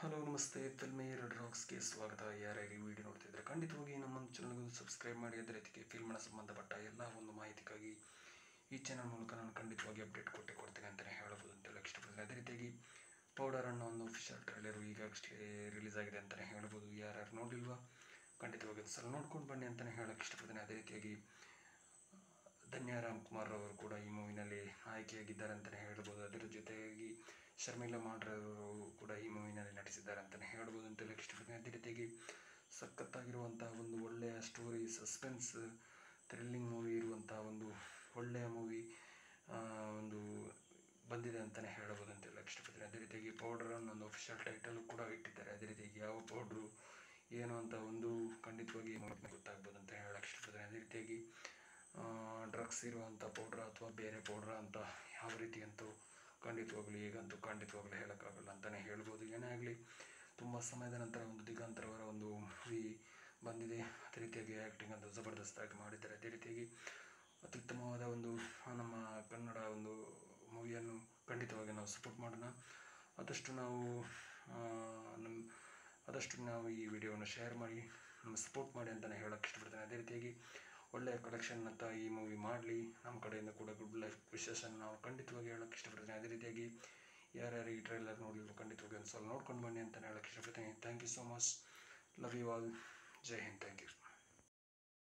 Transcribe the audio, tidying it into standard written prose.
Hello ನಮಸ್ತೆ, filmy red ರಾಕ್ಸ್ಗೆ ಸ್ವಾಗತ. ಯಾರ್ಯಾರು ವಿಡಿಯೋ ನೋಡ್ತಿದ್ರೆ ಖಂಡಿತವಾಗಿ ನಮ್ಮ ಚಾನಲ್ಗೂ ಸಬ್ಸ್ಕ್ರೈಬ್ ಮಾಡಿ. ಅದೇ ರೀತಿ ಫಿಲ್ಮ್ನ ಸಂಬಂಧಪಟ್ಟ ಎಲ್ಲ ಒಂದು ಮಾಹಿತಿಗಾಗಿ ಈ ಚಾನಲ್ ಮೂಲಕ ನಾನು ಖಂಡಿತವಾಗಿ ಅಪ್ಡೇಟ್ ಕೊಡ್ತೇನೆ ಅಂತಲೇ ಹೇಳಬಹುದು ಅಂತೇಳಿ ಇಷ್ಟಪಡ್ತೀನಿ. ಅದೇ ರೀತಿಯಾಗಿ ಪೌಡರ್ ಅನ್ನೋ ಒಂದು ಅಫಿಷಿಯಲ್ ಟ್ರೈಲರು ಈಗಾಗಲೇ ರಿಲೀಸ್ ಆಗಿದೆ ಅಂತಲೇ ಹೇಳ್ಬೋದು. ಯಾರ್ಯಾರು ನೋಡಿಲ್ವಾ ಖಂಡಿತವಾಗಿ ಒಂದು ಸಲ ನೋಡ್ಕೊಂಡು ಬನ್ನಿ ಅಂತಲೇ ಹೇಳೋಕ್ಕೆ ಇಷ್ಟಪಡ್ತೀನಿ. ಅದೇ ರೀತಿಯಾಗಿ ಧನ್ಯ ರಾಮ್ಕುಮಾರ್ ಅವರು ಕೂಡ ಈ ಮೂವಿನಲ್ಲಿ ಆಯ್ಕೆಯಾಗಿದ್ದಾರೆ ಅಂತಲೇ ಹೇಳ್ಬೋದು. ಅದರ ಜೊತೆಯಾಗಿ ಶರ್ಮಿಳಾ ಮಾಂಡ್ರೆ ಅವರು ಕೂಡ ಈ ಮೂವಿನಲ್ಲಿ ನಟಿಸಿದ್ದಾರೆ ಅಂತಲೇ ಹೇಳ್ಬೋದು ಅಂತೇಳಿ ಇಷ್ಟಪಡ್ತೀನಿ. ಅದೇ ರೀತಿಯಾಗಿ ಸಖತ್ತಾಗಿರುವಂಥ ಒಂದು ಒಳ್ಳೆಯ ಸ್ಟೋರಿ, ಸಸ್ಪೆನ್ಸ್, ಥ್ರಿಲ್ಲಿಂಗ್ ಮೂವಿ ಇರುವಂಥ ಒಂದು ಒಳ್ಳೆಯ ಮೂವಿ ಒಂದು ಬಂದಿದೆ ಅಂತಲೇ ಹೇಳ್ಬೋದು ಅಂತೇಳಿ ಇಷ್ಟಪಡ್ತೀನಿ. ಅದೇ ರೀತಿಯಾಗಿ ಪೌಡರ್ ಅನ್ನೊಂದು ಅಫಿಷಿಯಲ್ ಟೈಟಲ್ ಕೂಡ ಇಟ್ಟಿದ್ದಾರೆ. ಅದೇ ರೀತಿಯಾಗಿ ಯಾವ ಪೌಡ್ರು ಏನು ಅಂತ ಒಂದು ಖಂಡಿತವಾಗಿ ಗೊತ್ತಾಗ್ಬೋದು ಅಂತ ಹೇಳಕ್ಕೆ ಇಷ್ಟಪಡ್ತೀನಿ. ಅದೇ ರೀತಿಯಾಗಿ ಡ್ರಗ್ಸ್ ಇರುವಂಥ ಪೌಡ್ರ ಅಥವಾ ಬೇರೆ ಪೌಡ್ರ ಅಂತ ಯಾವ ರೀತಿ ಅಂತೂ ಖಂಡಿತವಾಗ್ಲೂ ಈಗಂತೂ ಖಂಡಿತವಾಗ್ಲೂ ಹೇಳೋಕ್ಕಾಗಲ್ಲ ಅಂತಲೇ ಹೇಳ್ಬೋದು. ಏನೇ ಆಗಲಿ ತುಂಬ ಸಮಯದ ನಂತರ ಒಂದು ದಿಗಂತರವರ ಒಂದು ಮೂವಿ ಬಂದಿದೆ. ಅದೇ ರೀತಿಯಾಗಿ ಆ್ಯಕ್ಟಿಂಗ್ ಅಂತ ಜಬರ್ದಸ್ತಾಗಿ ಮಾಡಿದ್ದಾರೆ. ಅದೇ ರೀತಿಯಾಗಿ ಅತ್ಯುತ್ತಮವಾದ ಒಂದು ನಮ್ಮ ಕನ್ನಡ ಒಂದು ಮೂವಿಯನ್ನು ಖಂಡಿತವಾಗಿ ನಾವು ಸಪೋರ್ಟ್ ಮಾಡೋಣ. ಆದಷ್ಟು ನಾವು ಈ ವಿಡಿಯೋವನ್ನು ಶೇರ್ ಮಾಡಿ ನಮ್ಮ ಸಪೋರ್ಟ್ ಮಾಡಿ ಅಂತಲೇ ಹೇಳೋಕ್ಕೆ ಇಷ್ಟಪಡ್ತೇನೆ. ಅದೇ ರೀತಿಯಾಗಿ ಒಳ್ಳೆಯ ಕಲೆಕ್ಷನ್ ಅಂತ ಈ ಮೂವಿ ಮಾಡಲಿ, ನಮ್ಮ ಕಡೆಯಿಂದ ಕೂಡ ಗುಡ್ ಲೈಫ್ ವಿಶೇಷನ ನಾವು ಖಂಡಿತವಾಗಿ ಹೇಳೋಕ್ಕೆ ಇಷ್ಟಪಡ್ತೀನಿ. ಅದೇ ರೀತಿಯಾಗಿ ಯಾರ್ಯಾರು ಈ ಟ್ರೈಲರ್ ನೋಡಲಿಲ್ಲ ಖಂಡಿತವಾಗಿ ಒಂದು ಸಲ ನೋಡ್ಕೊಂಡು ಬನ್ನಿ ಅಂತಲೇ ಹೇಳೋಕ್ಕೆ ಇಷ್ಟಪಡ್ತೀನಿ. Thank you so much. Love you all. ಜೈ ಹಿಂದ್. Thank you.